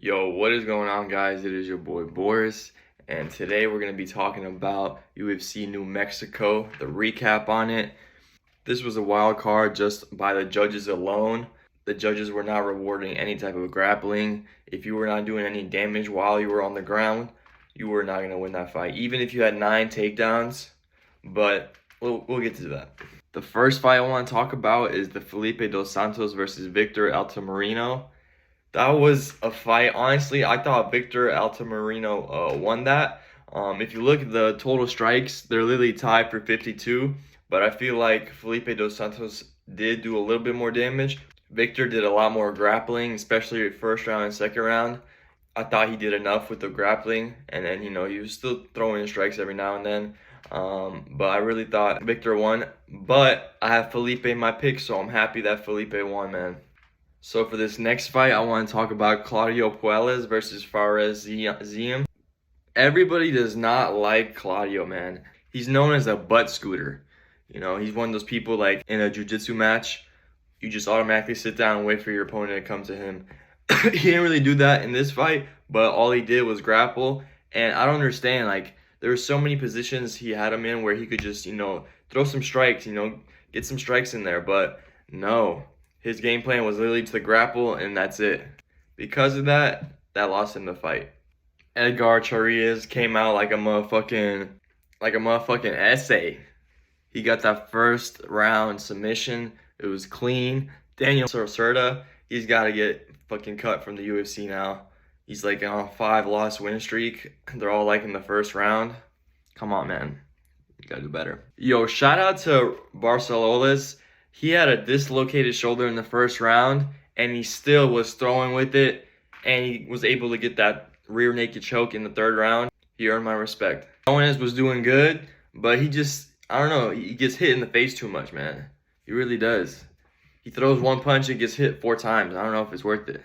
Yo, what is going on, guys? It is your boy Boris, and today we're going to be talking about UFC New Mexico, the recap on it. This was a wild card just by the judges alone. The judges were not rewarding any type of grappling. If you were not doing any damage while you were on the ground, you were not going to win that fight, even if you had 9 takedowns. But we'll get to that. The first fight I want to talk about is the Felipe Dos Santos versus Victor Moreno. That was a fight. Honestly, I thought Victor Altamirano won that. If you look at the total strikes, they're literally tied for 52. But I feel like Felipe Dos Santos did do a little bit more damage. Victor did a lot more grappling, especially first round and second round. I thought he did enough with the grappling, and then he was still throwing in strikes every now and then. But I really thought Victor won. But I have Felipe in my pick, so I'm happy that Felipe won, man. So for this next fight, I want to talk about Claudio Puelles versus Fares Ziam. Everybody does not like Claudio, man. He's known as a butt scooter. He's one of those people like in a jiu-jitsu match, you just automatically sit down and wait for your opponent to come to him. He didn't really do that in this fight, but all he did was grapple. And I don't understand, like, there were so many positions he had him in where he could just, throw some strikes, get some strikes in there. But no. His game plan was literally to grapple, and that's it. Because of that, that lost him the fight. Edgar Chairez came out like a motherfucking essay. He got that first round submission. It was clean. Daniel Sorcerda, he's got to get fucking cut from the UFC now. He's like on a 5-loss win streak. They're all like in the first round. Come on, man. You gotta do better. Yo, shout out to Barcelones. He had a dislocated shoulder in the first round, and he still was throwing with it, and he was able to get that rear naked choke in the third round. He earned my respect. Owens was doing good, but he just, I don't know, he gets hit in the face too much, man. He really does. He throws one punch and gets hit 4 times. I don't know if it's worth it.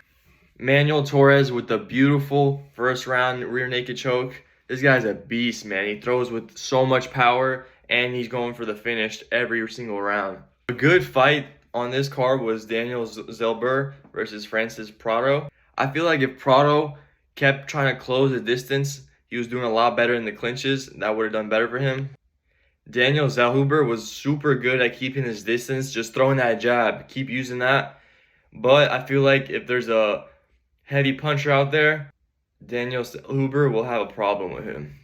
Manuel Torres with the beautiful first round rear naked choke. This guy's a beast, man. He throws with so much power, and he's going for the finish every single round. A good fight on this card was Daniel Zellber versus Francis Prado. I feel like if Prado kept trying to close the distance, he was doing a lot better in the clinches. That would have done better for him. Daniel Zellhuber was super good at keeping his distance, just throwing that jab, keep using that. But I feel like if there's a heavy puncher out there, Daniel Zellhuber will have a problem with him.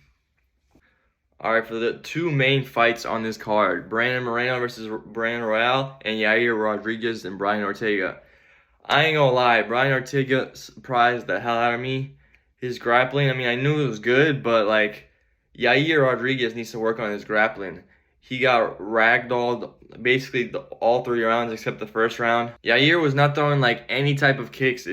Alright, for the 2 main fights on this card, Brandon Moreno versus Brandon Royval, and Yair Rodriguez and Brian Ortega. I ain't gonna lie, Brian Ortega surprised the hell out of me. His grappling, I knew it was good, but like, Yair Rodriguez needs to work on his grappling. He got ragdolled basically all 3 rounds except the first round. Yair was not throwing like any type of kicks.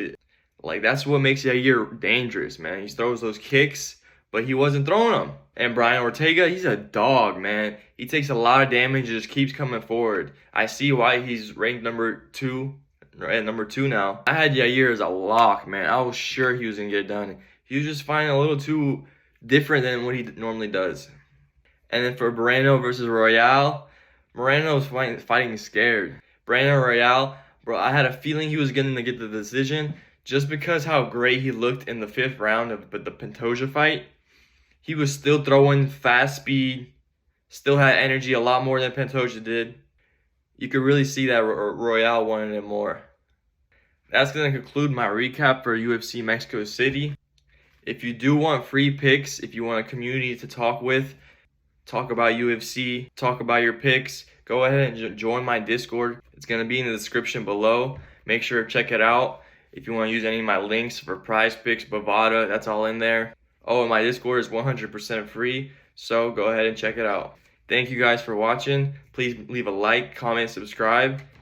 That's what makes Yair dangerous, man. He throws those kicks, but he wasn't throwing them. And Brian Ortega, he's a dog, man. He takes a lot of damage and just keeps coming forward. I see why he's ranked number 2 now. I had Yair as a lock, man. I was sure he was going to get it done. He was just finding a little too different than what he normally does. And then for Moreno versus Royval, Moreno was fighting scared. Brandon Royval, bro, I had a feeling he was going to get the decision just because how great he looked in the 5th round of the Pantoja fight. He was still throwing fast speed, still had energy a lot more than Pantoja did. You could really see that Royval wanted it more. That's going to conclude my recap for UFC Mexico City. If you do want free picks, if you want a community to talk with, talk about UFC, talk about your picks, go ahead and join my Discord. It's going to be in the description below. Make sure to check it out. If you want to use any of my links for Prize Picks, Bovada, that's all in there. Oh, and my Discord is 100% free, so go ahead and check it out. Thank you guys for watching. Please leave a like, comment, subscribe,